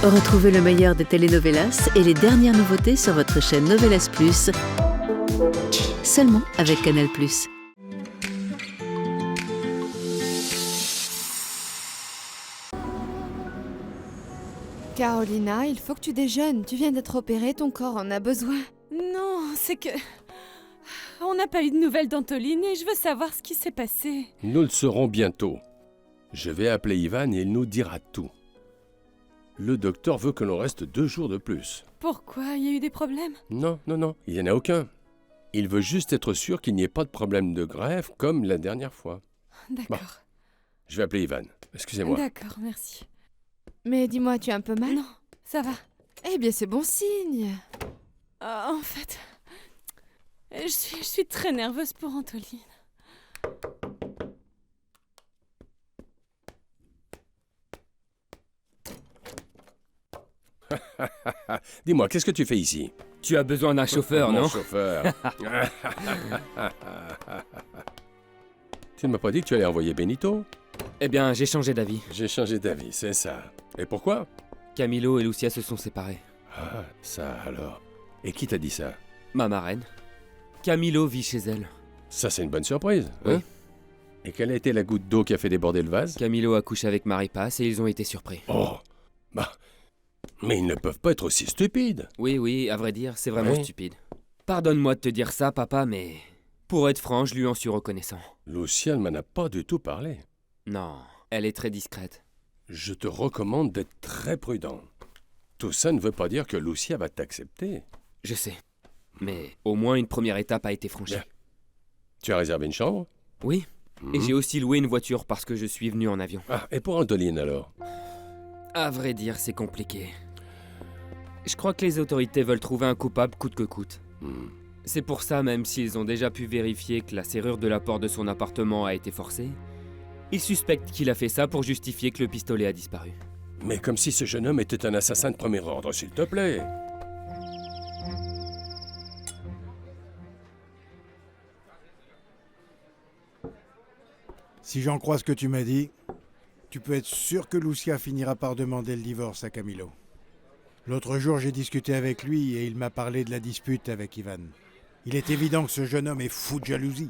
Retrouvez le meilleur des telenovelas et les dernières nouveautés sur votre chaîne Novelas Plus, seulement avec Canal+. Carolina, il faut que tu déjeunes. Tu viens d'être opérée, ton corps en a besoin. Non, c'est que... On n'a pas eu de nouvelles d'Antoline et je veux savoir ce qui s'est passé. Nous le saurons bientôt. Je vais appeler Ivan et il nous dira tout. Le docteur veut que l'on reste 2 jours de plus. Pourquoi? Il y a eu des problèmes? Non, il n'y en a aucun. Il veut juste être sûr qu'il n'y ait pas de problème de greffe comme la dernière fois. D'accord. Bon, je vais appeler Ivan. Excusez-moi. D'accord, merci. Mais dis-moi, tu as un peu mal? Non, ça va. Eh bien, c'est bon signe. En fait, je suis très nerveuse pour Antoline. Dis-moi, qu'est-ce que tu fais ici? Tu as besoin d'un chauffeur, Mon non? chauffeur. Tu ne m'as pas dit que tu allais envoyer Benito? Eh bien, j'ai changé d'avis. J'ai changé d'avis, c'est ça. Et pourquoi? Camilo et Lucia se sont séparés. Ah, ça alors. Et qui t'a dit ça? Ma marraine. Camilo vit chez elle. Ça, c'est une bonne surprise, Oui. hein? Et quelle a été la goutte d'eau qui a fait déborder le vase? Camilo a couché avec Maripace et ils ont été surpris. Oh, bah... Mais ils ne peuvent pas être aussi stupides. Oui, à vrai dire, c'est vraiment Oui. stupide. Pardonne-moi de te dire ça, papa, mais... Pour être franc, je lui en suis reconnaissant. Lucia ne m'en a pas du tout parlé. Non, elle est très discrète. Je te recommande d'être très prudent. Tout ça ne veut pas dire que Lucia va t'accepter. Je sais. Mais au moins une première étape a été franchie. Bien. Tu as réservé une chambre? Oui, et j'ai aussi loué une voiture parce que je suis venu en avion. Ah, et pour Antoline alors? À vrai dire, c'est compliqué. Je crois que les autorités veulent trouver un coupable coûte que coûte. C'est pour ça, même s'ils ont déjà pu vérifier que la serrure de la porte de son appartement a été forcée, ils suspectent qu'il a fait ça pour justifier que le pistolet a disparu. Mais comme si ce jeune homme était un assassin de premier ordre, s'il te plaît. Si j'en crois ce que tu m'as dit, tu peux être sûr que Lucia finira par demander le divorce à Camilo. L'autre jour, j'ai discuté avec lui et il m'a parlé de la dispute avec Ivan. Il est évident que ce jeune homme est fou de jalousie.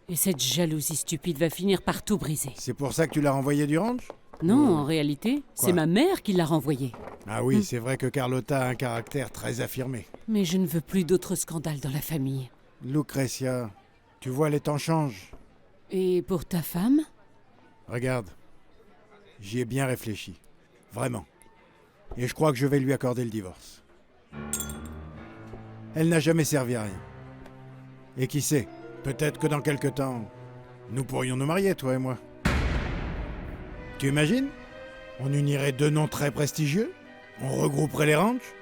Et cette jalousie stupide va finir par tout briser. C'est pour ça que tu l'as renvoyé du ranch? Non, en réalité, c'est Quoi? ma mère qui l'a renvoyé. Ah oui, c'est vrai que Carlotta a un caractère très affirmé. Mais je ne veux plus d'autres scandales dans la famille. Lucretia, tu vois, les temps changent. Et pour ta femme? Regarde, j'y ai bien réfléchi. Vraiment. Et je crois que je vais lui accorder le divorce. Elle n'a jamais servi à rien. Et qui sait, peut-être que dans quelque temps, nous pourrions nous marier, toi et moi. Tu imagines? On unirait 2 noms très prestigieux, on regrouperait les ranchs,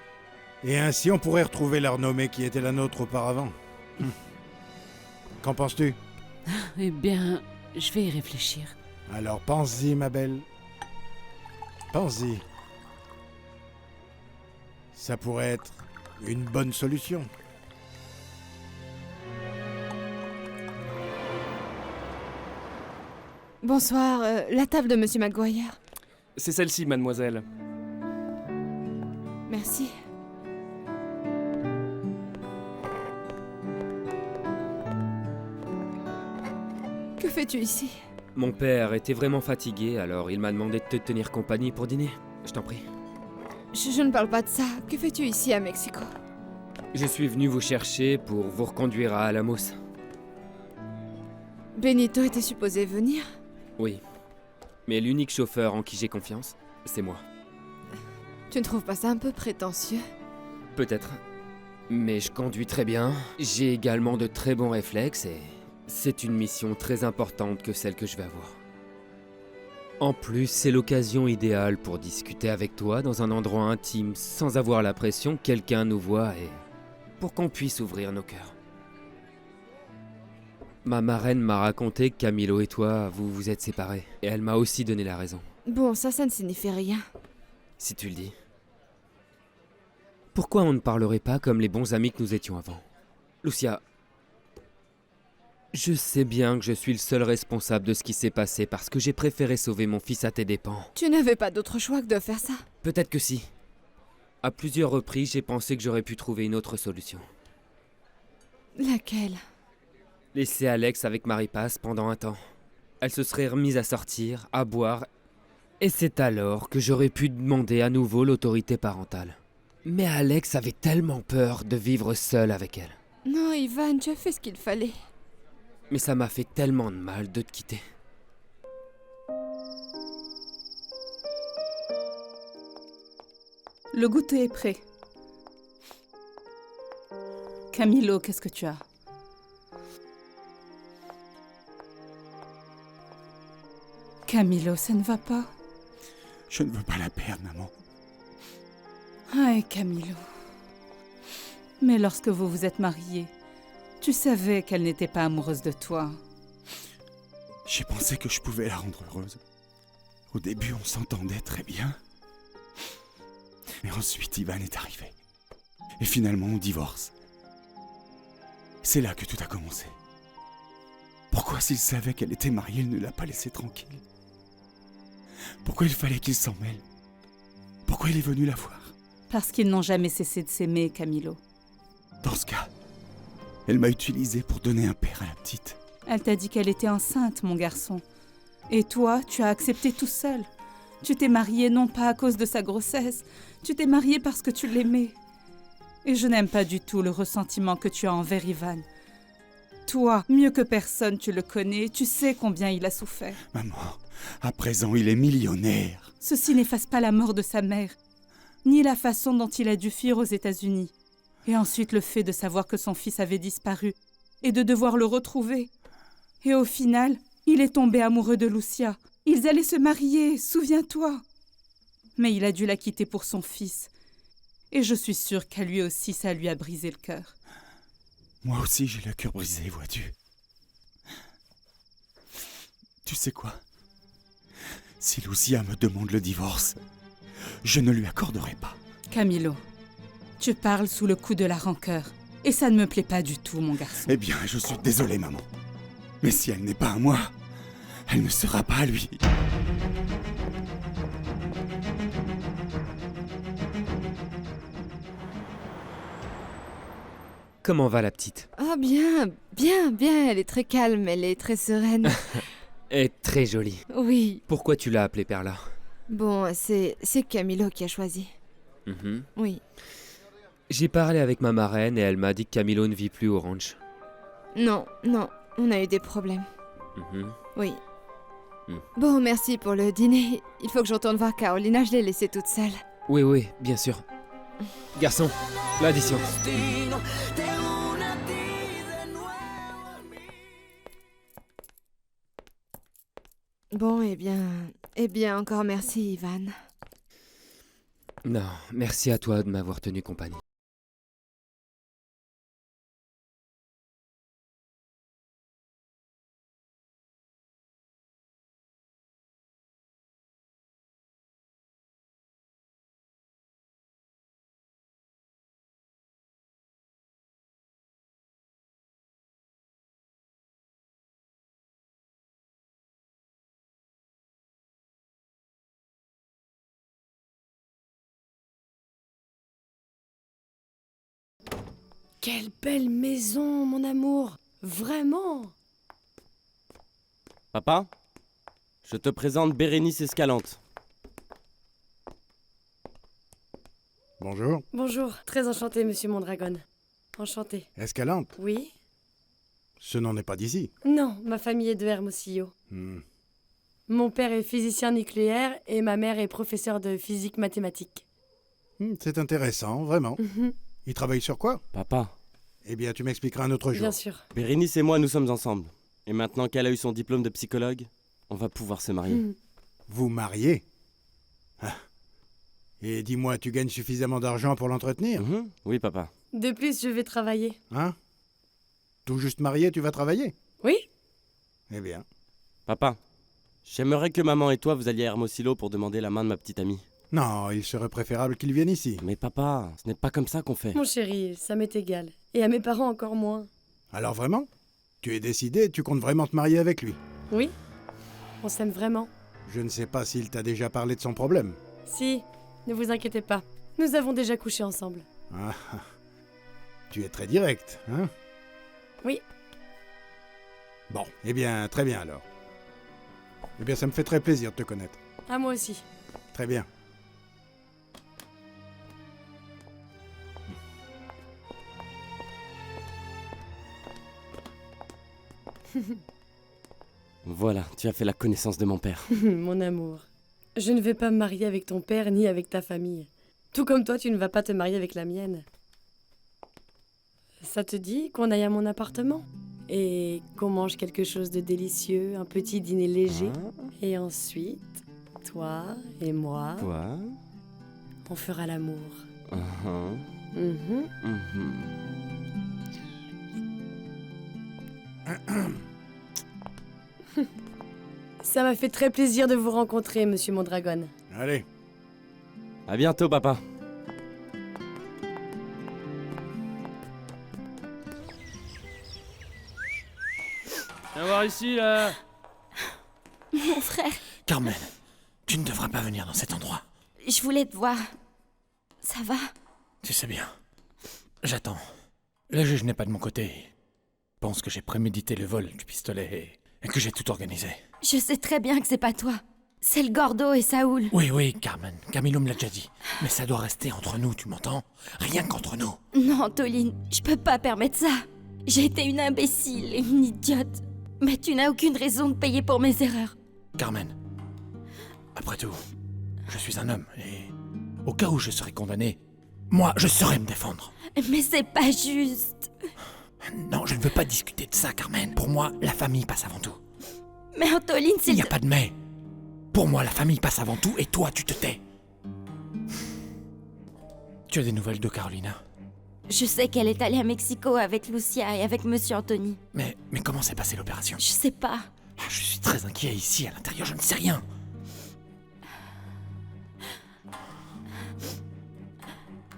et ainsi on pourrait retrouver la renommée qui était la nôtre auparavant. Qu'en penses-tu? Eh bien, je vais y réfléchir. Alors pense-y, ma belle. Pense-y. Ça pourrait être une bonne solution. Bonsoir, la table de Monsieur Maguire. C'est celle-ci, mademoiselle. Merci. Que fais-tu ici? Mon père était vraiment fatigué, alors il m'a demandé de te tenir compagnie pour dîner. Je t'en prie. Je ne parle pas de ça. Que fais-tu ici à Mexico? Je suis venu vous chercher pour vous reconduire à Alamos. Benito était supposé venir. Oui. Mais l'unique chauffeur en qui j'ai confiance, c'est moi. Tu ne trouves pas ça un peu prétentieux? Peut-être. Mais je conduis très bien. J'ai également de très bons réflexes et c'est une mission très importante que celle que je vais avoir. En plus, c'est l'occasion idéale pour discuter avec toi dans un endroit intime sans avoir la pression que quelqu'un nous voit et pour qu'on puisse ouvrir nos cœurs. Ma marraine m'a raconté que Camilo et toi, vous vous êtes séparés. Et elle m'a aussi donné la raison. Bon, ça ne signifie rien. Si tu le dis. Pourquoi on ne parlerait pas comme les bons amis que nous étions avant? Lucia, je sais bien que je suis le seul responsable de ce qui s'est passé parce que j'ai préféré sauver mon fils à tes dépens. Tu n'avais pas d'autre choix que de faire ça. Peut-être que si. À plusieurs reprises, j'ai pensé que j'aurais pu trouver une autre solution. Laquelle? Laisser Alex avec Marie-Passe pendant un temps. Elle se serait remise à sortir, à boire, et c'est alors que j'aurais pu demander à nouveau l'autorité parentale. Mais Alex avait tellement peur de vivre seul avec elle. Non, Ivan, tu as fait ce qu'il fallait. Mais ça m'a fait tellement de mal de te quitter. Le goûter est prêt. Camilo, qu'est-ce que tu as? Camilo, ça ne va pas? Je ne veux pas la perdre, maman. Aïe, Camilo. Mais lorsque vous vous êtes mariés, tu savais qu'elle n'était pas amoureuse de toi. J'ai pensé que je pouvais la rendre heureuse. Au début, on s'entendait très bien. Mais ensuite, Ivan est arrivé. Et finalement, on divorce. C'est là que tout a commencé. Pourquoi, s'il savait qu'elle était mariée, il ne l'a pas laissée tranquille? Pourquoi il fallait qu'il s'en mêle? Pourquoi il est venu la voir? Parce qu'ils n'ont jamais cessé de s'aimer, Camilo. Dans ce cas, elle m'a utilisé pour donner un père à la petite. Elle t'a dit qu'elle était enceinte, mon garçon. Et toi, tu as accepté tout seul. Tu t'es marié non pas à cause de sa grossesse, tu t'es marié parce que tu l'aimais. Et je n'aime pas du tout le ressentiment que tu as envers Ivan. Toi, mieux que personne, tu le connais, tu sais combien il a souffert. Maman, à présent, il est millionnaire. Ceci n'efface pas la mort de sa mère, ni la façon dont il a dû fuir aux États-Unis. Et ensuite le fait de savoir que son fils avait disparu et de devoir le retrouver. Et au final, il est tombé amoureux de Lucia. Ils allaient se marier, souviens-toi. Mais il a dû la quitter pour son fils. Et je suis sûre qu'à lui aussi, ça lui a brisé le cœur. Moi aussi, j'ai le cœur brisé, vois-tu. Tu sais quoi? Si Lucia me demande le divorce, je ne lui accorderai pas. Camilo, tu parles sous le coup de la rancœur. Et ça ne me plaît pas du tout, mon garçon. Eh bien, je suis désolé, maman. Mais si elle n'est pas à moi, elle ne sera pas à lui. Comment va la petite? Ah bien, bien, elle est très calme, elle est très sereine. Elle est très jolie. Oui. Pourquoi tu l'as appelée Perla? Bon, c'est Camilo qui a choisi. Oui. J'ai parlé avec ma marraine et elle m'a dit que Camilo ne vit plus au ranch. Non, on a eu des problèmes. Oui. Bon, merci pour le dîner. Il faut que je retourne voir Carolina, je l'ai laissée toute seule. Oui, bien sûr. Garçon, l'addition. Bon, eh bien, encore merci, Ivan. Non, merci à toi de m'avoir tenu compagnie. Quelle belle maison, mon amour. Vraiment. Papa, je te présente Bérénice Escalante. Bonjour. Bonjour, très enchantée, monsieur Mondragon. Enchanté. Escalante, Oui? ce n'en est pas d'ici. Non, ma famille est de Hermosillo. Mon père est physicien nucléaire et ma mère est professeure de physique mathématique. C'est intéressant, vraiment. Il travaille sur quoi? Papa, Eh bien, tu m'expliqueras un autre jour. Bien sûr. Bérénice et moi, nous sommes ensemble. Et maintenant qu'elle a eu son diplôme de psychologue, on va pouvoir se marier. Vous mariez? Ah. Et dis-moi, tu gagnes suffisamment d'argent pour l'entretenir? Oui, papa. De plus, je vais travailler. Hein? Tout juste marié, tu vas travailler? Oui? Eh bien. Papa, j'aimerais que maman et toi, vous alliez à Hermosillo pour demander la main de ma petite amie. Non, il serait préférable qu'il vienne ici. Mais papa, ce n'est pas comme ça qu'on fait. Mon chéri, ça m'est égal. Et à mes parents encore moins. Alors vraiment? Tu es décidé, tu comptes vraiment te marier avec lui? Oui? On s'aime vraiment. Je ne sais pas s'il t'a déjà parlé de son problème. Si, ne vous inquiétez pas. Nous avons déjà couché ensemble. Ah, tu es très direct, hein? Oui. Bon, eh bien, très bien alors. Eh bien, ça me fait très plaisir de te connaître. À moi aussi. Très bien. Voilà, tu as fait la connaissance de mon père. Mon amour. Je ne vais pas me marier avec ton père ni avec ta famille. Tout comme toi, tu ne vas pas te marier avec la mienne. Ça te dit qu'on aille à mon appartement? Et qu'on mange quelque chose de délicieux, un petit dîner léger. Et ensuite, toi et moi, Quoi? on fera l'amour. Mhm. Ça m'a fait très plaisir de vous rencontrer, monsieur Mondragon. Allez. À bientôt, papa. Viens voir ici, là. Mon frère, Carmen, tu ne devrais pas venir dans cet endroit. je voulais te voir. Ça va? Tu sais bien. J'attends. Le juge n'est pas de mon côté. Il pense que j'ai prémédité le vol du pistolet et que j'ai tout organisé. Je sais très bien que c'est pas toi. C'est le Gordo et Saoul. Oui, Carmen. Camilo me l'a déjà dit. Mais ça doit rester entre nous, tu m'entends? Rien qu'entre nous. Non, Toline, je peux pas permettre ça. J'ai été une imbécile et une idiote. Mais tu n'as aucune raison de payer pour mes erreurs. Carmen, après tout, je suis un homme et au cas où je serais condamné, moi, je saurais me défendre. Mais c'est pas juste. Non, je ne veux pas discuter de ça, Carmen. Pour moi, la famille passe avant tout. Mais Antoline, Il n'y a pas de mais. Pour moi, la famille passe avant tout et toi, tu te tais. Tu as des nouvelles de Carolina? Je sais qu'elle est allée à Mexico avec Lucia et avec Monsieur Anthony. Mais comment s'est passée l'opération? Je sais pas. Je suis très inquiet ici, à l'intérieur, je ne sais rien.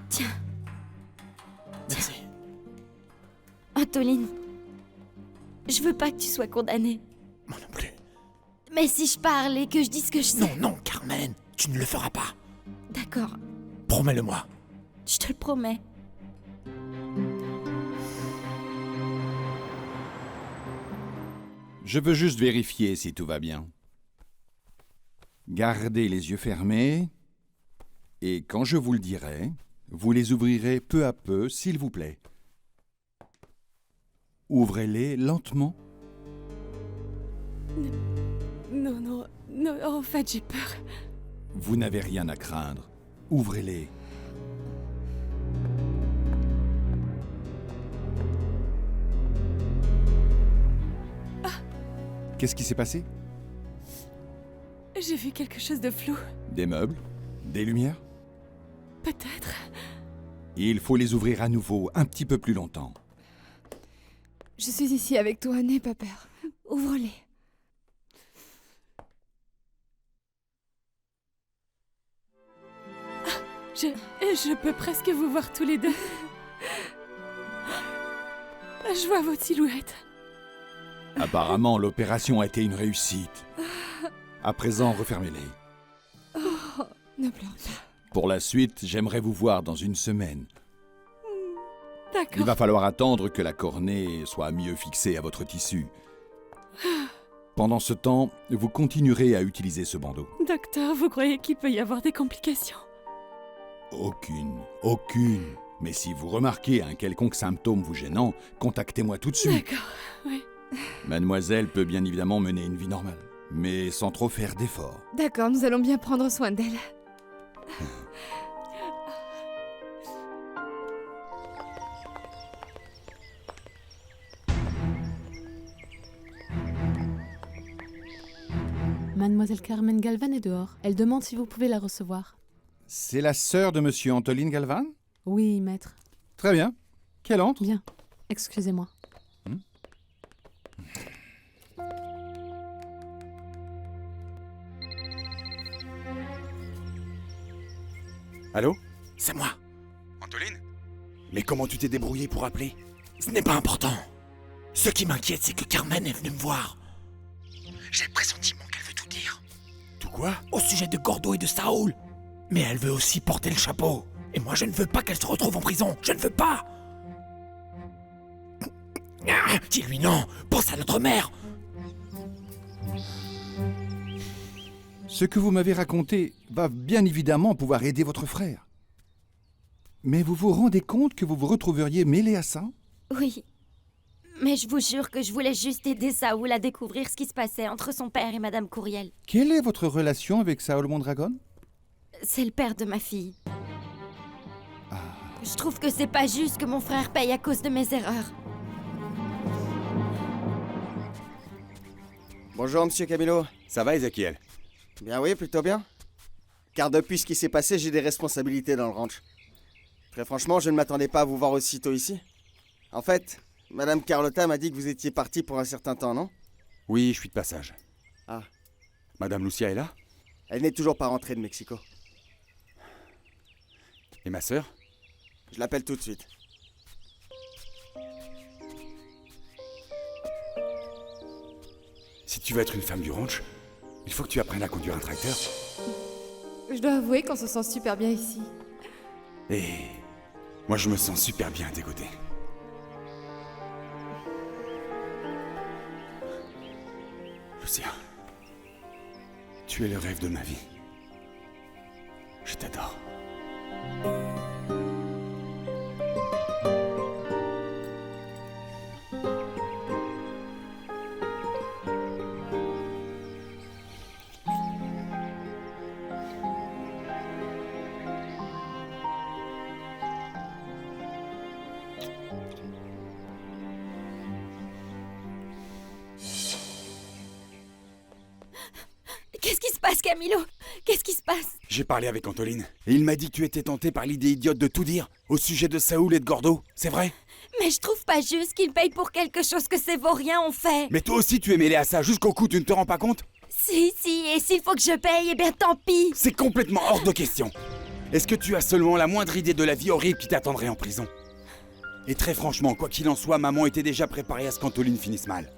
Tiens. Merci. Antoline, je veux pas que tu sois condamnée. Moi non plus. Mais si je parle et que je dis ce que je sais... Non, Carmen, tu ne le feras pas. D'accord, Promets-le-moi. je te le promets. Je veux juste vérifier si tout va bien. Gardez les yeux fermés et quand je vous le dirai, vous les ouvrirez peu à peu, s'il vous plaît. Ouvrez-les lentement. Non, en fait, j'ai peur. Vous n'avez rien à craindre. Ouvrez-les. Qu'est-ce qui s'est passé? J'ai vu quelque chose de flou. Des meubles? Des lumières? Peut-être. Il faut les ouvrir à nouveau, un petit peu plus longtemps. Je suis ici avec toi, n'aie pas peur. Ouvre-les. Je peux presque vous voir tous les deux. Je vois votre silhouette. Apparemment, l'opération a été une réussite. À présent, refermez-les. Oh, ne pleure pas. Pour la suite, j'aimerais vous voir dans une semaine. D'accord. Il va falloir attendre que la cornée soit mieux fixée à votre tissu. Pendant ce temps, vous continuerez à utiliser ce bandeau. Docteur, vous croyez qu'il peut y avoir des complications? Aucune. Mais si vous remarquez un quelconque symptôme vous gênant, contactez-moi tout de suite. D'accord, oui. Mademoiselle peut bien évidemment mener une vie normale, mais sans trop faire d'efforts. D'accord, nous allons bien prendre soin d'elle. Mademoiselle Carmen Galvan est dehors. Elle demande si vous pouvez la recevoir. C'est la sœur de Monsieur Antoline Galvan? Oui, maître. Très bien. Qu'elle entre. Bien. Excusez-moi. Allô? C'est moi. Antoline? Mais comment tu t'es débrouillé pour appeler? Ce n'est pas important. Ce qui m'inquiète, c'est que Carmen est venue me voir. J'ai le pressentiment qu'elle veut tout dire. Tout quoi? Au sujet de Gordo et de Saoul. Mais elle veut aussi porter le chapeau. Et moi, je ne veux pas qu'elle se retrouve en prison. Je ne veux pas. Dis-lui non. Pense à notre mère. Ce que vous m'avez raconté va bien évidemment pouvoir aider votre frère. Mais vous vous rendez compte que vous vous retrouveriez mêlé à ça? Oui. Mais je vous jure que je voulais juste aider Saoul à découvrir ce qui se passait entre son père et Madame Courriel. Quelle est votre relation avec Saoul Mondragon? C'est le père de ma fille. Je trouve que c'est pas juste que mon frère paye à cause de mes erreurs. Bonjour, monsieur Camilo. Ça va, Ezekiel? Bien oui, plutôt bien. Car depuis ce qui s'est passé, j'ai des responsabilités dans le ranch. Très franchement, je ne m'attendais pas à vous voir aussitôt ici. En fait, Madame Carlotta m'a dit que vous étiez parti pour un certain temps, non? Oui, je suis de passage. Ah. Madame Lucia est là? Elle n'est toujours pas rentrée de Mexico. Et ma sœur? Je l'appelle tout de suite. Si tu veux être une femme du ranch, il faut que tu apprennes à conduire un tracteur. Je dois avouer qu'on se sent super bien ici. Et moi, je me sens super bien à tes côtés. Lucia, tu es le rêve de ma vie. Je t'adore. Qu'est-ce qui se passe, Camilo? Qu'est-ce qui se passe? J'ai parlé avec Antoline, et il m'a dit que tu étais tenté par l'idée idiote de tout dire au sujet de Saoul et de Gordo, c'est vrai? Mais je trouve pas juste qu'ils payent pour quelque chose que ces vauriens ont fait. Mais toi aussi tu es mêlé à ça jusqu'au cou, tu ne te rends pas compte? Si, et s'il faut que je paye, eh bien tant pis. C'est complètement hors de question. Est-ce que tu as seulement la moindre idée de la vie horrible qui t'attendrait en prison? Et très franchement, quoi qu'il en soit, maman était déjà préparée à ce qu'Antoline finisse mal.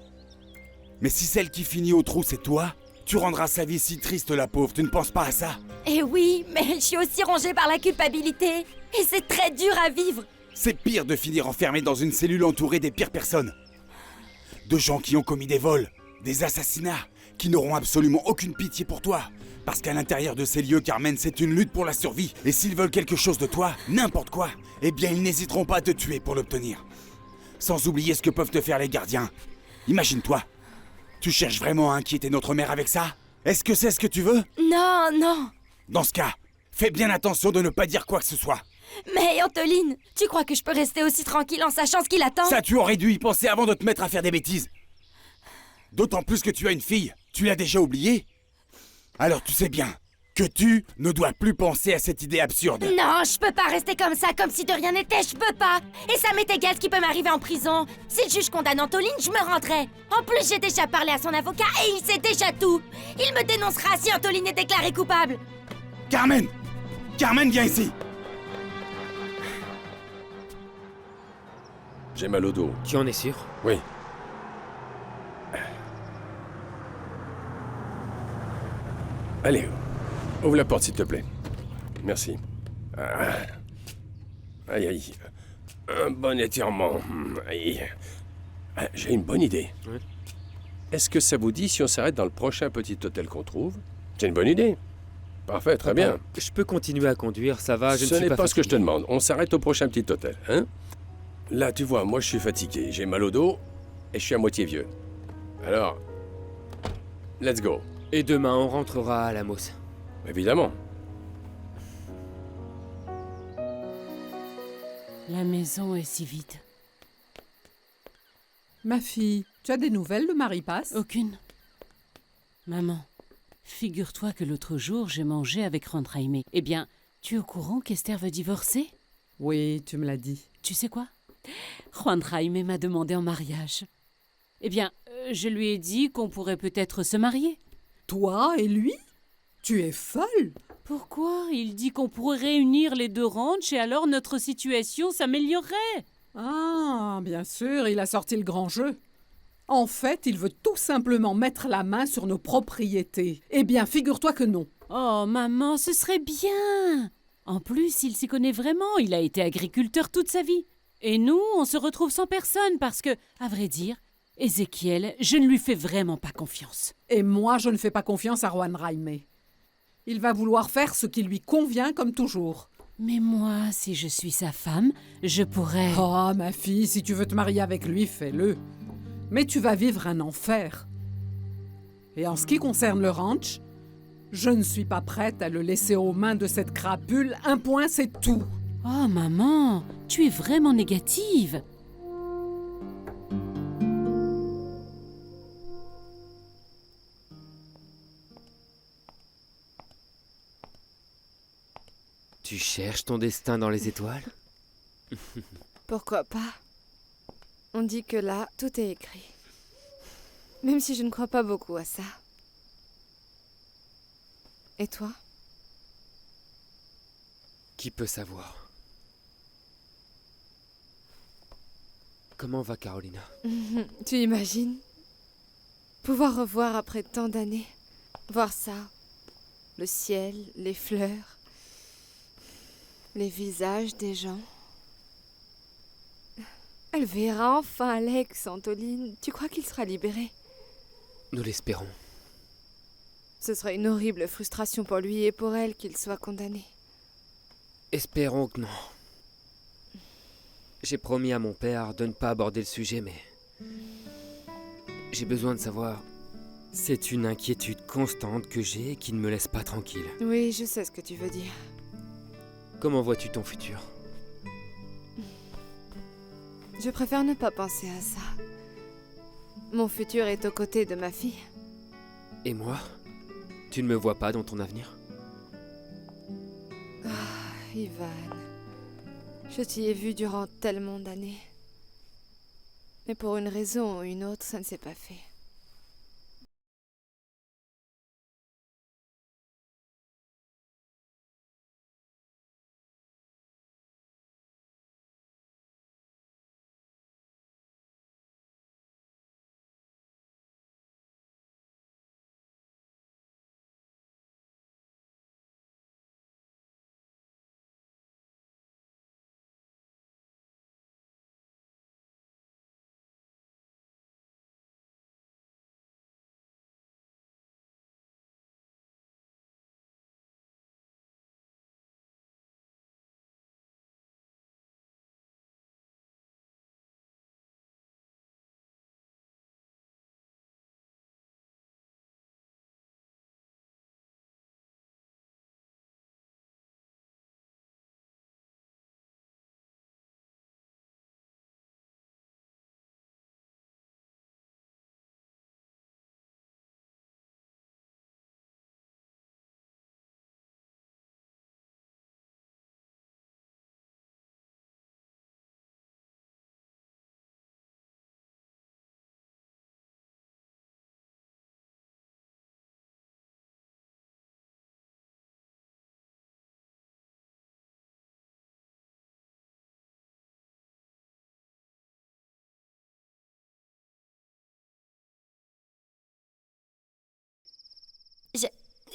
Mais si celle qui finit au trou, c'est toi, tu rendras sa vie si triste, la pauvre, tu ne penses pas à ça? Eh oui, mais je suis aussi rongée par la culpabilité. Et c'est très dur à vivre. C'est pire de finir enfermé dans une cellule entourée des pires personnes. De gens qui ont commis des vols, des assassinats, qui n'auront absolument aucune pitié pour toi. Parce qu'à l'intérieur de ces lieux, Carmen, c'est une lutte pour la survie. Et s'ils veulent quelque chose de toi, n'importe quoi, eh bien ils n'hésiteront pas à te tuer pour l'obtenir. Sans oublier ce que peuvent te faire les gardiens. Imagine-toi. Tu cherches vraiment à inquiéter notre mère avec ça? Est-ce que c'est ce que tu veux? Non. Dans ce cas, fais bien attention de ne pas dire quoi que ce soit. Mais Antoline, tu crois que je peux rester aussi tranquille en sachant ce qu'il attend? Ça, tu aurais dû y penser avant de te mettre à faire des bêtises. D'autant plus que tu as une fille. Tu l'as déjà oubliée? Alors tu sais bien que tu ne dois plus penser à cette idée absurde. Non, je peux pas rester comme ça, comme si de rien n'était, je peux pas. Et ça m'est égal ce qui peut m'arriver en prison. Si le juge condamne Antoline, je me rendrai. En plus, j'ai déjà parlé à son avocat et il sait déjà tout. Il me dénoncera si Antoline est déclarée coupable. Carmen! Carmen, viens ici! J'ai mal au dos. Tu en es sûr? Oui. Allez, ouvre la porte s'il te plaît. Merci. Aïe. Un bon étirement. Aïe. J'ai une bonne idée. Ouais. Est-ce que ça vous dit si on s'arrête dans le prochain petit hôtel qu'on trouve? C'est une bonne idée. Parfait, très bien. Je peux continuer à conduire, ça va, je ne Ce suis n'est pas pas ce que je te fatigué. demande. On s'arrête au prochain petit hôtel, hein? Là, tu vois, moi je suis fatigué, j'ai mal au dos et je suis à moitié vieux. Alors, let's go. Et demain, on rentrera à Lamos. Évidemment. La maison est si vide. Ma fille, tu as des nouvelles de Marie-Passe? Aucune. Maman, figure-toi que l'autre jour, j'ai mangé avec Rantraime. Eh bien, tu es au courant qu'Esther veut divorcer? Oui, tu me l'as dit. Tu sais quoi? Rantraime m'a demandé en mariage. Eh bien, je lui ai dit qu'on pourrait peut-être se marier. Toi et lui? Tu es folle! Pourquoi? Il dit qu'on pourrait réunir les deux ranchs et alors notre situation s'améliorerait. Ah, bien sûr, il a sorti le grand jeu. En fait, il veut tout simplement mettre la main sur nos propriétés. Eh bien, figure-toi que non. Oh, maman, ce serait bien. En plus, il s'y connaît vraiment, il a été agriculteur toute sa vie. Et nous, on se retrouve sans personne parce que, à vrai dire, Ézéchiel, je ne lui fais vraiment pas confiance. Et moi, je ne fais pas confiance à Juan Jaime. Il va vouloir faire ce qui lui convient comme toujours. Mais moi, si je suis sa femme, je pourrais... Oh, ma fille, si tu veux te marier avec lui, fais-le. Mais tu vas vivre un enfer. Et en ce qui concerne le ranch, je ne suis pas prête à le laisser aux mains de cette crapule. Un point, c'est tout. Oh, maman, tu es vraiment négative. Tu cherches ton destin dans les étoiles? Pourquoi pas? On dit que là, tout est écrit. Même si je ne crois pas beaucoup à ça. Et toi? Qui peut savoir? Comment va Carolina? Tu imagines? Pouvoir revoir après tant d'années. Voir ça. Le ciel, les fleurs. Les visages des gens. Elle verra enfin Alex, Antoline. Tu crois qu'il sera libéré? Nous l'espérons. Ce serait une horrible frustration pour lui et pour elle qu'il soit condamné. Espérons que non. J'ai promis à mon père de ne pas aborder le sujet, mais... j'ai besoin de savoir... C'est une inquiétude constante que j'ai et qui ne me laisse pas tranquille. Oui, je sais ce que tu veux dire. Comment vois-tu ton futur? Je préfère ne pas penser à ça. Mon futur est aux côtés de ma fille. Et moi? Tu ne me vois pas dans ton avenir? Ah, Ivan. Je t'y ai vu durant tellement d'années. Mais pour une raison ou une autre, ça ne s'est pas fait.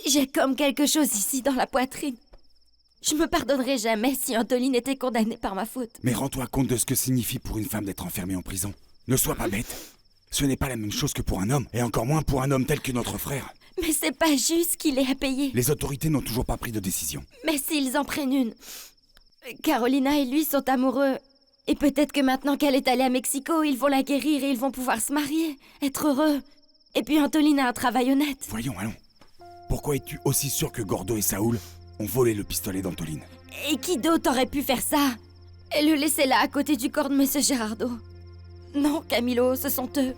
J'ai comme quelque chose ici dans la poitrine. Je me pardonnerai jamais si Antoline était condamnée par ma faute. Mais rends-toi compte de ce que signifie pour une femme d'être enfermée en prison. Ne sois pas bête. Ce n'est pas la même chose que pour un homme, et encore moins pour un homme tel que notre frère. Mais c'est pas juste qu'il ait à payer. Les autorités n'ont toujours pas pris de décision. Mais s'ils en prennent une... Carolina et lui sont amoureux. Et peut-être que maintenant qu'elle est allée à Mexico, ils vont la guérir et ils vont pouvoir se marier, être heureux. Et puis Antoline a un travail honnête. Voyons, allons. Pourquoi es-tu aussi sûr que Gordo et Saoul ont volé le pistolet d'Antoline? Et qui d'autre aurait pu faire ça? Et le laisser là, à côté du corps de Monsieur Gerardo? Non, Camilo, ce sont eux.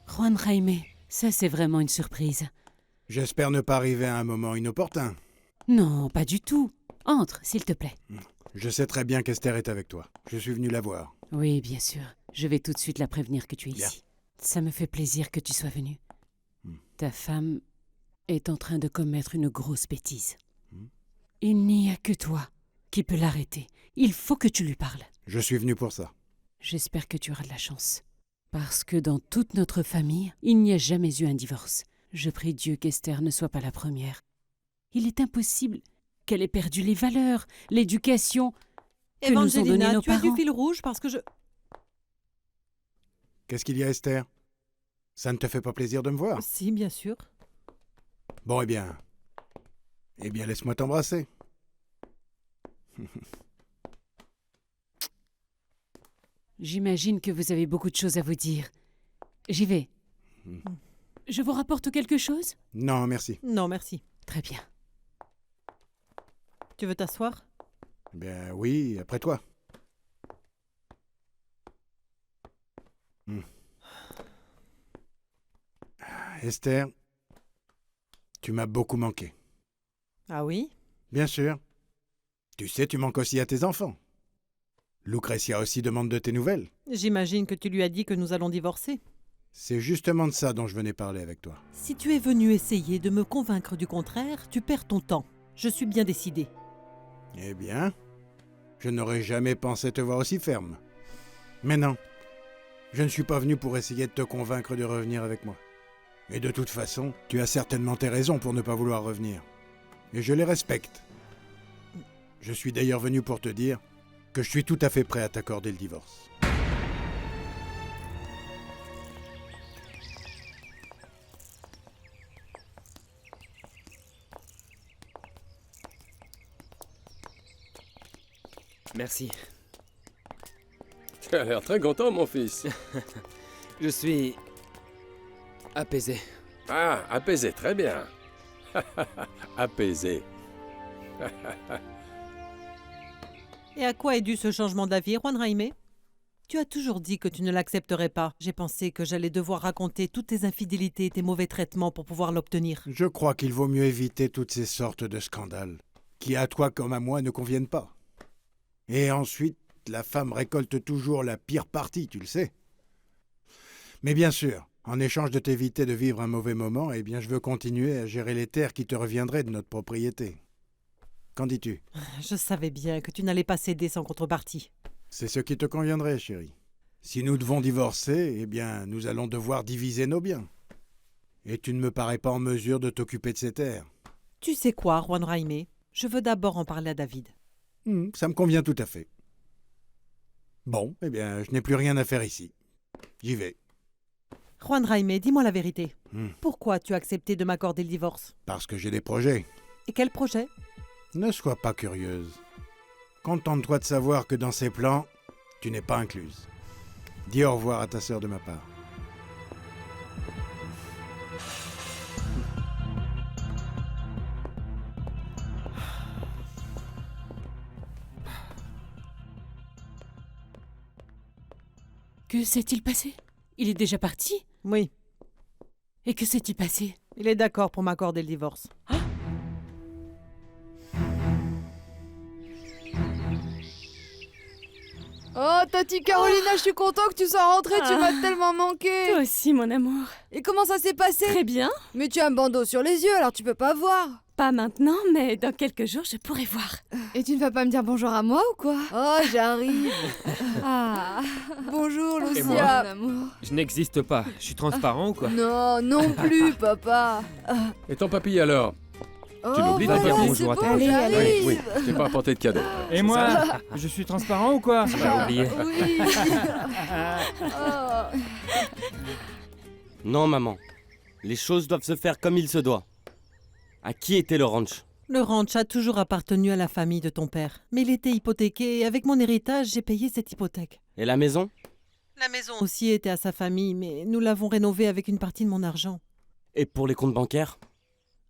Juan Jaime, ça c'est vraiment une surprise. J'espère ne pas arriver à un moment inopportun. Non, pas du tout. Entre, s'il te plaît. Je sais très bien qu'Esther est avec toi. Je suis venu la voir. Oui, bien sûr. Je vais tout de suite la prévenir que tu es Bien. ici. Ça me fait plaisir que tu sois venu. Ta femme est en train de commettre une grosse bêtise. Il n'y a que toi qui peux l'arrêter. Il faut que tu lui parles. Je suis venu pour ça. J'espère que tu auras de la chance. Parce que dans toute notre famille, il n'y a jamais eu un divorce. Je prie Dieu qu'Esther ne soit pas la première. Il est impossible qu'elle ait perdu les valeurs, l'éducation que nous ont donné nos tu as parents. du fil rouge parce que je... Qu'est-ce qu'il y a, Esther? Ça ne te fait pas plaisir de me voir? Si, bien sûr. Bon, eh bien, laisse-moi t'embrasser. J'imagine que vous avez beaucoup de choses à vous dire. J'y vais. Je vous rapporte quelque chose? Non, merci. Non, merci. Très bien. Tu veux t'asseoir? Ben oui, après toi. Esther, tu m'as beaucoup manqué. Ah oui? Bien sûr. Tu sais, tu manques aussi à tes enfants. Lucrezia aussi demande de tes nouvelles. J'imagine que tu lui as dit que nous allons divorcer. C'est justement de ça dont je venais parler avec toi. Si tu es venu essayer de me convaincre du contraire, tu perds ton temps. Je suis bien décidée. Eh bien, je n'aurais jamais pensé te voir aussi ferme. Mais non, je ne suis pas venu pour essayer de te convaincre de revenir avec moi. Et de toute façon, tu as certainement tes raisons pour ne pas vouloir revenir. Et je les respecte. Je suis d'ailleurs venu pour te dire que je suis tout à fait prêt à t'accorder le divorce. Merci. Tu as l'air très content, mon fils. Je suis... apaisé. Ah, apaisé, très bien. Apaisé. Et à quoi est dû ce changement d'avis, Juan Jaime? Tu as toujours dit que tu ne l'accepterais pas. J'ai pensé que j'allais devoir raconter toutes tes infidélités et tes mauvais traitements pour pouvoir l'obtenir. Je crois qu'il vaut mieux éviter toutes ces sortes de scandales, qui à toi comme à moi ne conviennent pas. Et ensuite, la femme récolte toujours la pire partie, tu le sais. Mais bien sûr, en échange de t'éviter de vivre un mauvais moment, eh bien je veux continuer à gérer les terres qui te reviendraient de notre propriété. Qu'en dis-tu? Je savais bien que tu n'allais pas céder sans contrepartie. C'est ce qui te conviendrait, chérie. Si nous devons divorcer, eh bien nous allons devoir diviser nos biens. Et tu ne me parais pas en mesure de t'occuper de ces terres. Tu sais quoi, Juan Jaime? Je veux d'abord en parler à David. Ça me convient tout à fait. Bon, eh bien, je n'ai plus rien à faire ici. J'y vais. Juan Jaime, dis-moi la vérité. Pourquoi tu as accepté de m'accorder le divorce? Parce que j'ai des projets. Et quel projet? Ne sois pas curieuse. Contente-toi de savoir que dans ces plans, tu n'es pas incluse. Dis au revoir à ta sœur de ma part. Que s'est-il passé? Il est déjà parti? Oui. Et que s'est-il passé? Il est d'accord pour m'accorder le divorce. Oh, Tati Carolina, je suis content que tu sois rentrée, tu m'as tellement manqué. Toi aussi, mon amour. Et comment ça s'est passé? Très bien. Mais tu as un bandeau sur les yeux, alors tu peux pas voir. Pas maintenant, mais dans quelques jours, je pourrai voir. Et tu ne vas pas me dire bonjour à moi ou quoi? Oh, j'arrive. Ah, bonjour Et Lucia, moi mon amour. Je n'existe pas. Je suis transparent ou quoi? Non, non plus, papa. Et ton papy alors? Tu l'oublies de dire bonjour à ta Allez, mère. allez. Oui, je t'ai pas apporté de cadeau. Et moi, je suis transparent ou quoi? Tu l'as oublié. Oui. Non, maman. Les choses doivent se faire comme il se doit. À qui était le ranch? Le ranch a toujours appartenu à la famille de ton père. Mais il était hypothéqué et avec mon héritage, j'ai payé cette hypothèque. Et la maison? La maison aussi était à sa famille, mais nous l'avons rénovée avec une partie de mon argent. Et pour les comptes bancaires?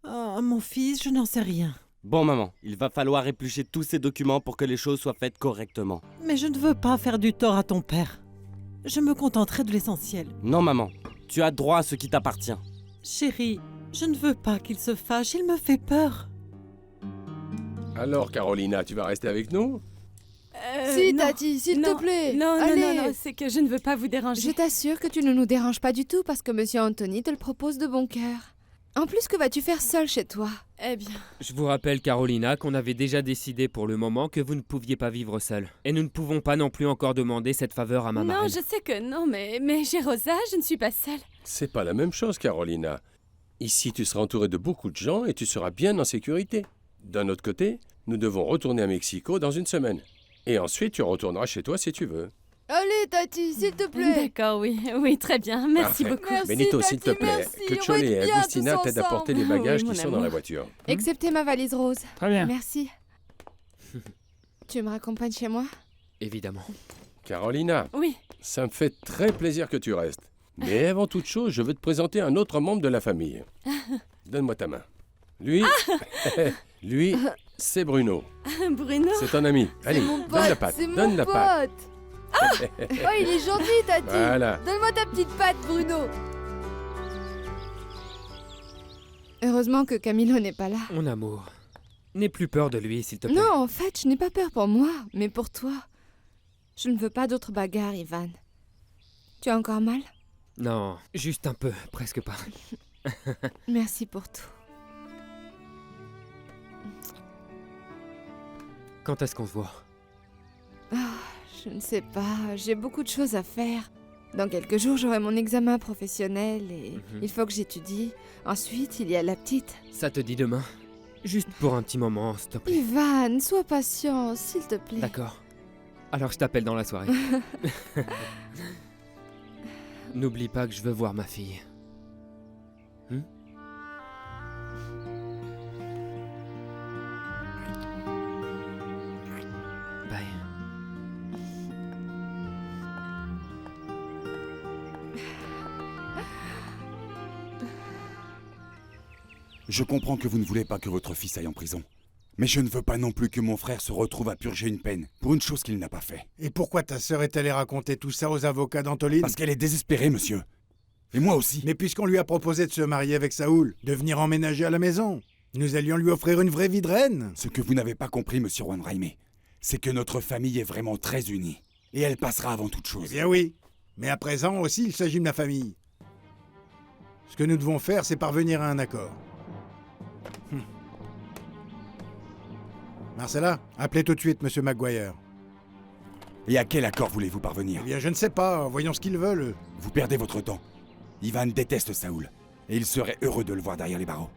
Oh, mon fils, je n'en sais rien. Bon, maman, il va falloir éplucher tous ces documents pour que les choses soient faites correctement. Mais je ne veux pas faire du tort à ton père. Je me contenterai de l'essentiel. Non, maman, tu as droit à ce qui t'appartient. Chérie, je ne veux pas qu'il se fâche, il me fait peur. Alors, Carolina, tu vas rester avec nous? Si, non. Tati, s'il te plaît. Non, Allez. non, c'est que je ne veux pas vous déranger. Je t'assure que tu ne nous déranges pas du tout parce que Monsieur Anthony te le propose de bon cœur. En plus, que vas-tu faire seule chez toi? Eh bien... Je vous rappelle, Carolina, qu'on avait déjà décidé pour le moment que vous ne pouviez pas vivre seule. Et nous ne pouvons pas non plus encore demander cette faveur à ma marraine. Non, je sais que non, mais j'ai Rosa, je ne suis pas seule. C'est pas la même chose, Carolina. Ici, tu seras entourée de beaucoup de gens et tu seras bien en sécurité. D'un autre côté, nous devons retourner à Mexico dans une semaine. Et ensuite, tu retourneras chez toi si tu veux. Allez, Tati, s'il te plaît. D'accord, oui, très bien. Merci Parfait. beaucoup. Merci, Benito, s'il te Tati, plaît, merci, que on Chole va et être bien Agustina tous t'aident à porter les ensemble. bagages Oui, qui mon sont dans la amour. voiture. Excepté ma valise rose. Très bien. Merci. Tu me raccompagnes chez moi? Évidemment. Carolina, Oui. ça me fait très plaisir que tu restes. Mais avant toute chose, je veux te présenter un autre membre de la famille. Donne-moi ta main. Lui, lui, c'est Bruno. Bruno. C'est ton ami. Allez, Mon donne pote, la patte. c'est mon Donne la patte. pote. Oh, il est gentil, Tati. Voilà. Donne-moi ta petite patte, Bruno. Heureusement que Camilo n'est pas là. Mon amour, n'aie plus peur de lui, s'il te plaît. Non, en fait, je n'ai pas peur pour moi, mais pour toi. Je ne veux pas d'autres bagarres, Ivan. Tu as encore mal? Non, juste un peu, presque pas. Merci pour tout. Quand est-ce qu'on se voit? Je ne sais pas, j'ai beaucoup de choses à faire. Dans quelques jours, j'aurai mon examen professionnel et il faut que j'étudie. Ensuite, il y a la petite. Ça te dit demain? Juste pour un petit moment, s'il te plaît. Ivan, sois patient, s'il te plaît. D'accord. Alors je t'appelle dans la soirée. N'oublie pas que je veux voir ma fille. Bye. Je comprends que vous ne voulez pas que votre fils aille en prison. Mais je ne veux pas non plus que mon frère se retrouve à purger une peine pour une chose qu'il n'a pas fait. Et pourquoi ta sœur est allée raconter tout ça aux avocats d'Antoline? Parce qu'elle est désespérée, monsieur. Et moi aussi. Mais puisqu'on lui a proposé de se marier avec Saoul, de venir emménager à la maison, nous allions lui offrir une vraie vie de reine. Ce que vous n'avez pas compris, monsieur Juan Raimé, c'est que notre famille est vraiment très unie. Et elle passera avant toute chose. Eh bien oui. Mais à présent aussi, il s'agit de ma famille. Ce que nous devons faire, c'est parvenir à un accord. Marcella, appelez tout de suite Monsieur Maguire. Et à quel accord voulez-vous parvenir? Eh bien, je ne sais pas. Voyons ce qu'ils veulent. Vous perdez votre temps. Ivan déteste Saoul. Et il serait heureux de le voir derrière les barreaux.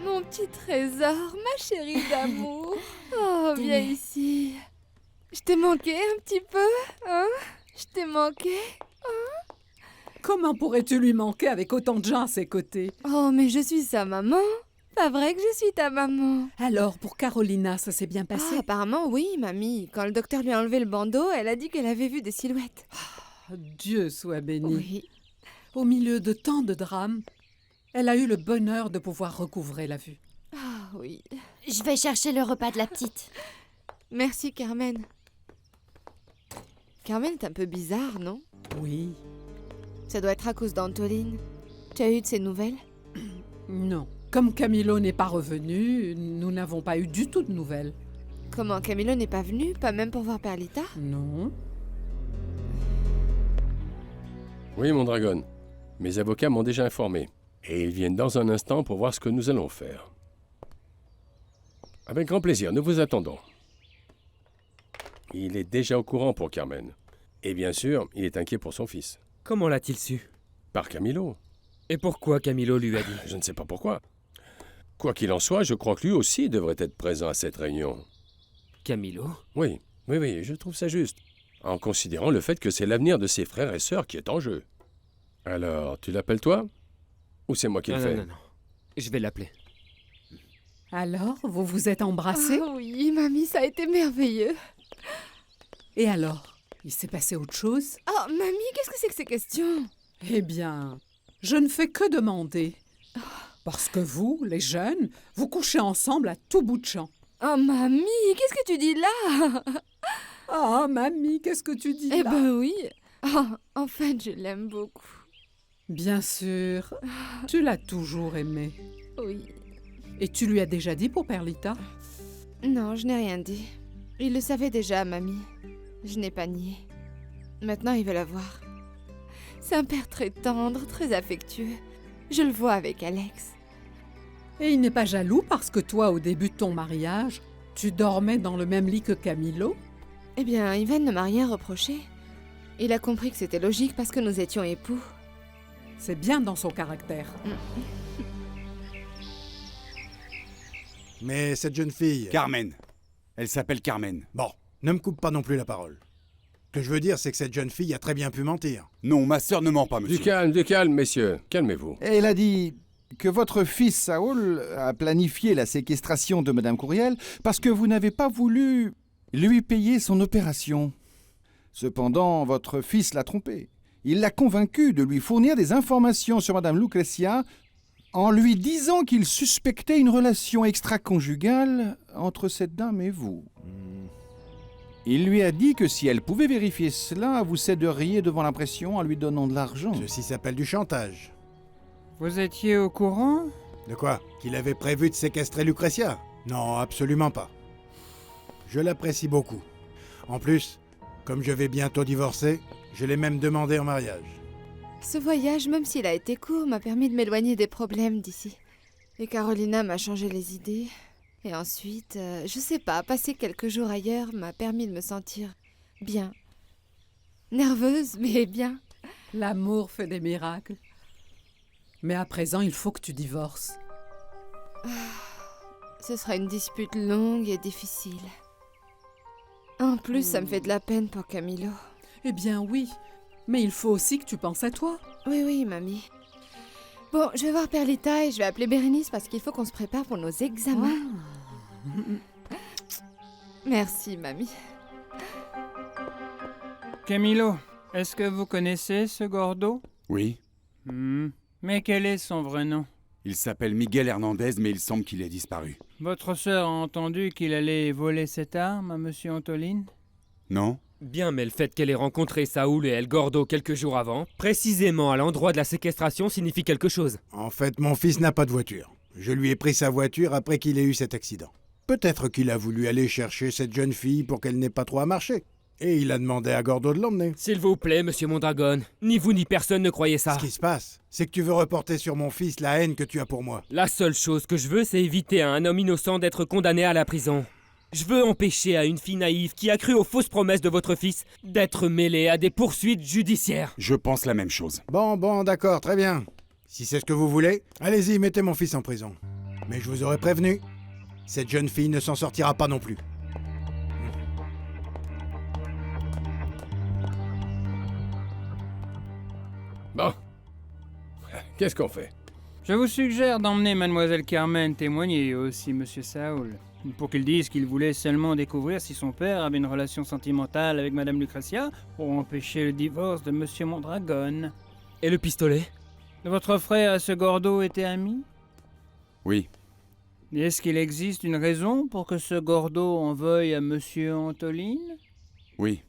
Mon petit trésor, ma chérie d'amour. Oh, viens ici. Je t'ai manqué un petit peu, hein? Je t'ai manqué, hein? Comment pourrais-tu lui manquer avec autant de gens à ses côtés? Oh, mais je suis sa maman. Pas vrai que je suis ta maman? Alors, pour Carolina, ça s'est bien passé? Ah, apparemment, oui, mamie. Quand le docteur lui a enlevé le bandeau, elle a dit qu'elle avait vu des silhouettes. Dieu soit béni. Oui. Au milieu de tant de drames, elle a eu le bonheur de pouvoir recouvrer la vue. Ah, oui. Je vais chercher le repas de la petite. Merci, Carmen. Carmen est un peu bizarre, non? Oui. Ça doit être à cause d'Antoline. Tu as eu de ses nouvelles? Non. Comme Camilo n'est pas revenu, nous n'avons pas eu du tout de nouvelles. Comment, Camilo n'est pas venu? Pas même pour voir Perlita? Non. Oui, mon dragon. Mes avocats m'ont déjà informé. Et ils viennent dans un instant pour voir ce que nous allons faire. Avec grand plaisir, nous vous attendons. Il est déjà au courant pour Carmen. Et bien sûr, il est inquiet pour son fils. Comment l'a-t-il su? Par Camilo. Et pourquoi Camilo lui a dit? Je ne sais pas pourquoi. Quoi qu'il en soit, je crois que lui aussi devrait être présent à cette réunion. Camilo? Oui, je trouve ça juste. En considérant le fait que c'est l'avenir de ses frères et sœurs qui est en jeu. Alors, tu l'appelles toi? Ou c'est moi qui le fais? Non. Je vais l'appeler. Alors, vous vous êtes embrassés? Oh, oui, mamie, ça a été merveilleux. Et alors? Il s'est passé autre chose? Oh, mamie, qu'est-ce que c'est que ces questions? Eh bien, je ne fais que demander. Parce que vous, les jeunes, vous couchez ensemble à tout bout de champ. Oh, mamie, qu'est-ce que tu dis là? Ah, mamie, qu'est-ce que tu dis là? Eh ben oui. Oh, en fait, je l'aime beaucoup. Bien sûr. Tu l'as toujours aimé. Oui. Et tu lui as déjà dit pour Perlita? Non, je n'ai rien dit. Il le savait déjà, mamie. Je n'ai pas nié. Maintenant, il veut la voir. C'est un père très tendre, très affectueux. Je le vois avec Alex. Et il n'est pas jaloux parce que toi, au début de ton mariage, tu dormais dans le même lit que Camilo? Eh bien, Ivan ne m'a rien reproché. Il a compris que c'était logique parce que nous étions époux. C'est bien dans son caractère. Mais cette jeune fille... Carmen. Elle s'appelle Carmen. Bon, ne me coupe pas non plus la parole. Ce que je veux dire, c'est que cette jeune fille a très bien pu mentir. Non, ma sœur ne ment pas, monsieur. Du calme, messieurs. Calmez-vous. Elle a dit que votre fils Saoul a planifié la séquestration de Madame Courriel parce que vous n'avez pas voulu lui payer son opération. Cependant, votre fils l'a trompé. Il l'a convaincu de lui fournir des informations sur Madame Lucrezia en lui disant qu'il suspectait une relation extra-conjugale entre cette dame et vous. Il lui a dit que si elle pouvait vérifier cela, vous céderiez devant l'impression en lui donnant de l'argent. Ceci s'appelle du chantage. Vous étiez au courant? De quoi? Qu'il avait prévu de séquestrer Lucrezia? Non, absolument pas. Je l'apprécie beaucoup. En plus, comme je vais bientôt divorcer, je l'ai même demandé en mariage. Ce voyage, même s'il a été court, m'a permis de m'éloigner des problèmes d'ici. Et Carolina m'a changé les idées. Et ensuite, je sais pas, passer quelques jours ailleurs m'a permis de me sentir bien. Nerveuse, mais bien. L'amour fait des miracles. Mais à présent, il faut que tu divorces. Ce sera une dispute longue et difficile. En plus, ça me fait de la peine pour Camilo. Eh bien oui, mais il faut aussi que tu penses à toi. Oui, mamie. Bon, je vais voir Perlita et je vais appeler Bérénice parce qu'il faut qu'on se prépare pour nos examens. Merci, mamie. Camilo, est-ce que vous connaissez ce Gordo? Oui. Mais quel est son vrai nom? Il s'appelle Miguel Hernandez, mais il semble qu'il ait disparu. Votre sœur a entendu qu'il allait voler cette arme à Monsieur Antolin? Non. Bien, mais le fait qu'elle ait rencontré Saoul et El Gordo quelques jours avant, précisément à l'endroit de la séquestration, signifie quelque chose. En fait, mon fils n'a pas de voiture. Je lui ai pris sa voiture après qu'il ait eu cet accident. Peut-être qu'il a voulu aller chercher cette jeune fille pour qu'elle n'ait pas trop à marcher. Et il a demandé à Gordo de l'emmener. S'il vous plaît, monsieur Mondragon, ni vous ni personne ne croyez ça. Ce qui se passe, c'est que tu veux reporter sur mon fils la haine que tu as pour moi. La seule chose que je veux, c'est éviter à un homme innocent d'être condamné à la prison. Je veux empêcher à une fille naïve qui a cru aux fausses promesses de votre fils d'être mêlée à des poursuites judiciaires. Je pense la même chose. Bon, d'accord, très bien. Si c'est ce que vous voulez, allez-y, mettez mon fils en prison. Mais je vous aurais prévenu, cette jeune fille ne s'en sortira pas non plus. Bon. Qu'est-ce qu'on fait? Je vous suggère d'emmener Mademoiselle Carmen témoigner et aussi Monsieur Saoul, pour qu'il dise qu'il voulait seulement découvrir si son père avait une relation sentimentale avec Madame Lucrezia pour empêcher le divorce de Monsieur Mondragon. Et le pistolet? Votre frère et ce Gordo étaient amis? Oui. Et est-ce qu'il existe une raison pour que ce Gordo en veuille à Monsieur Antolin? Oui.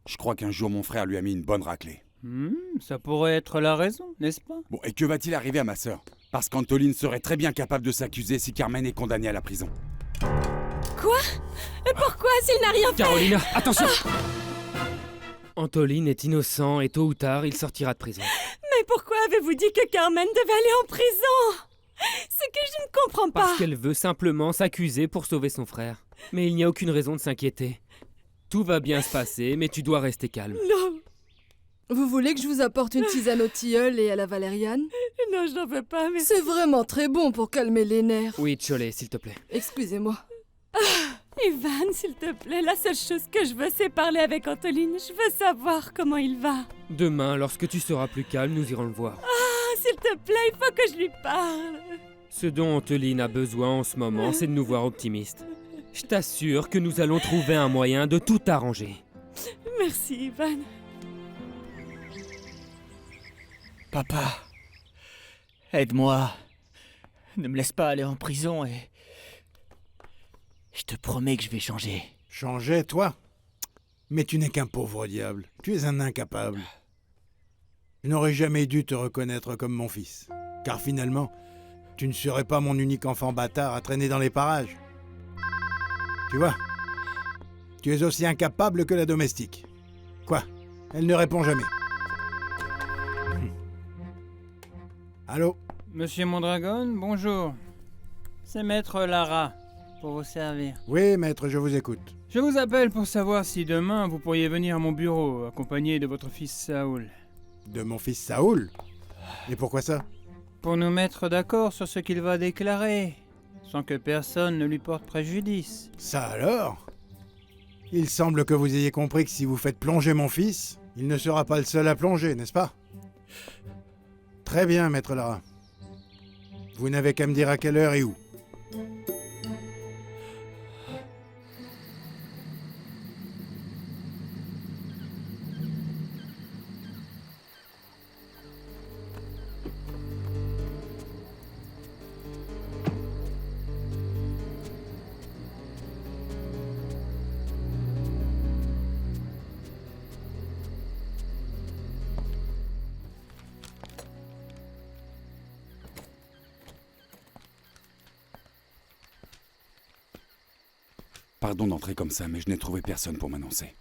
Je crois qu'un jour mon frère lui a mis une bonne raclée. Ça pourrait être la raison, n'est-ce pas? Bon, et que va-t-il arriver à ma sœur? Parce qu'Antoline serait très bien capable de s'accuser si Carmen est condamnée à la prison. Quoi? Et pourquoi s'il n'a rien fait? Carolina, attention! Antolin est innocent et tôt ou tard, il sortira de prison. Mais pourquoi avez-vous dit que Carmen devait aller en prison? C'est que je ne comprends pas. Parce qu'elle veut simplement s'accuser pour sauver son frère. Mais il n'y a aucune raison de s'inquiéter. Tout va bien se passer, mais tu dois rester calme. Non. Vous voulez que je vous apporte une tisane au tilleul et à la valériane? Non, je n'en veux pas, mais... C'est vraiment très bon pour calmer les nerfs. Oui, Tcholé, s'il te plaît. Excusez-moi. Ivan, s'il te plaît, la seule chose que je veux, c'est parler avec Antoline. Je veux savoir comment il va. Demain, lorsque tu seras plus calme, nous irons le voir. Ah, s'il te plaît, il faut que je lui parle. Ce dont Antoline a besoin en ce moment, c'est de nous voir optimistes. Je t'assure que nous allons trouver un moyen de tout arranger. Merci, Ivan. Papa, aide-moi. Ne me laisse pas aller en prison et... Je te promets que je vais changer. Changer, toi? Mais tu n'es qu'un pauvre diable. Tu es un incapable. Je n'aurais jamais dû te reconnaître comme mon fils. Car finalement, tu ne serais pas mon unique enfant bâtard à traîner dans les parages. Tu vois? Tu es aussi incapable que la domestique. Quoi? Elle ne répond jamais. Allô? Monsieur Mondragon, bonjour. C'est Maître Lara, pour vous servir. Oui, maître, je vous écoute. Je vous appelle pour savoir si demain vous pourriez venir à mon bureau, accompagné de votre fils Saoul. De mon fils Saoul? Et pourquoi ça? Pour nous mettre d'accord sur ce qu'il va déclarer, sans que personne ne lui porte préjudice. Ça alors? Il semble que vous ayez compris que si vous faites plonger mon fils, il ne sera pas le seul à plonger, n'est-ce pas? Très bien, maître Lara. Vous n'avez qu'à me dire à quelle heure et où. Pardon d'entrer comme ça, mais je n'ai trouvé personne pour m'annoncer.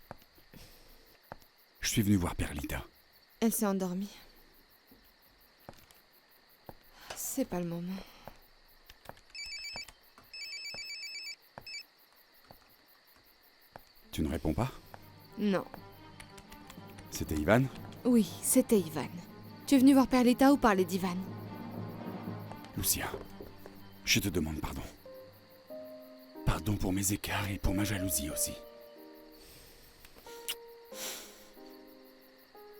Je suis venu voir Perlita. Elle s'est endormie. C'est pas le moment. Tu ne réponds pas? Non. C'était Ivan? Oui, c'était Ivan. Tu es venu voir Perlita ou parler d'Ivan? Lucia, je te demande pardon. Pardon pour mes écarts et pour ma jalousie aussi.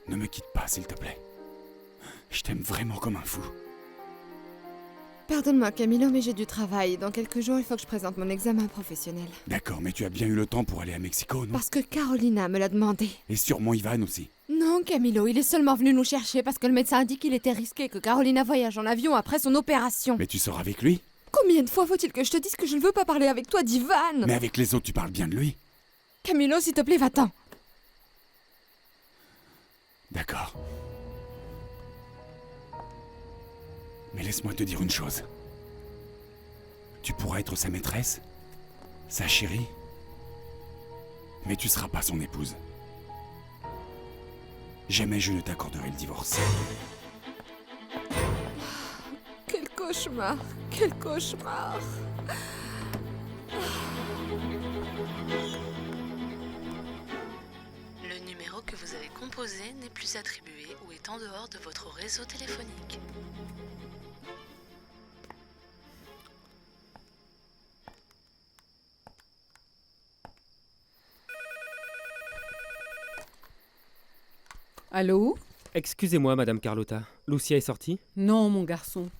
Ne me quitte pas, s'il te plaît. Je t'aime vraiment comme un fou. Pardonne-moi, Camilo, mais j'ai du travail. Dans quelques jours, il faut que je présente mon examen professionnel. D'accord, mais tu as bien eu le temps pour aller à Mexico, non? Parce que Carolina me l'a demandé. Et sûrement Ivan aussi. Non, Camilo, il est seulement venu nous chercher parce que le médecin a dit qu'il était risqué que Carolina voyage en avion après son opération. Mais tu sors avec lui? Combien de fois faut-il que je te dise que je ne veux pas parler avec toi d'Ivan? Mais avec les autres, tu parles bien de lui? Camilo, s'il te plaît, va-t'en. D'accord. Mais laisse-moi te dire une chose. Tu pourras être sa maîtresse, sa chérie, mais tu seras pas son épouse. Jamais je ne t'accorderai le divorce. Quel cauchemar, quel cauchemar. Le numéro que vous avez composé n'est plus attribué ou est en dehors de votre réseau téléphonique. Allô? Excusez-moi, Madame Carlotta. Lucia est sortie? Non, mon garçon.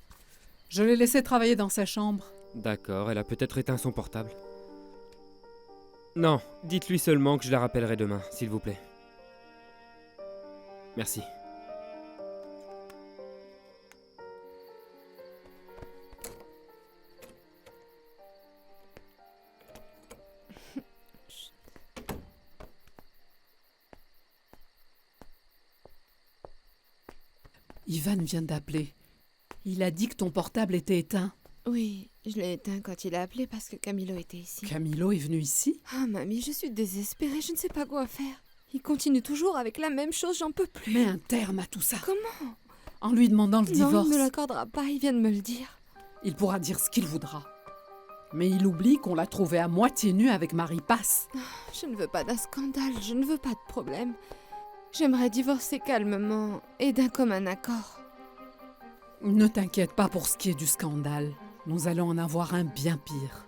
Je l'ai laissé travailler dans sa chambre. D'accord, elle a peut-être éteint son portable. Non, dites-lui seulement que je la rappellerai demain, s'il vous plaît. Merci. Ivan vient d'appeler. Il a dit que ton portable était éteint. Oui, je l'ai éteint quand il a appelé parce que Camilo était ici. Camilo est venu ici? Ah, mamie, je suis désespérée, je ne sais pas quoi faire. Il continue toujours avec la même chose, j'en peux plus. Mets un terme à tout ça. Comment? En lui demandant le divorce. Non, il ne me l'accordera pas, il vient de me le dire. Il pourra dire ce qu'il voudra. Mais il oublie qu'on l'a trouvé à moitié nu avec Marie Passe. Je ne veux pas d'un scandale, je ne veux pas de problème. J'aimerais divorcer calmement et d'un commun accord. Ne t'inquiète pas pour ce qui est du scandale. Nous allons en avoir un bien pire.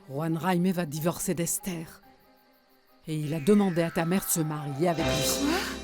Juan Jaime va divorcer d'Esther. Et il a demandé à ta mère de se marier avec lui. Quoi?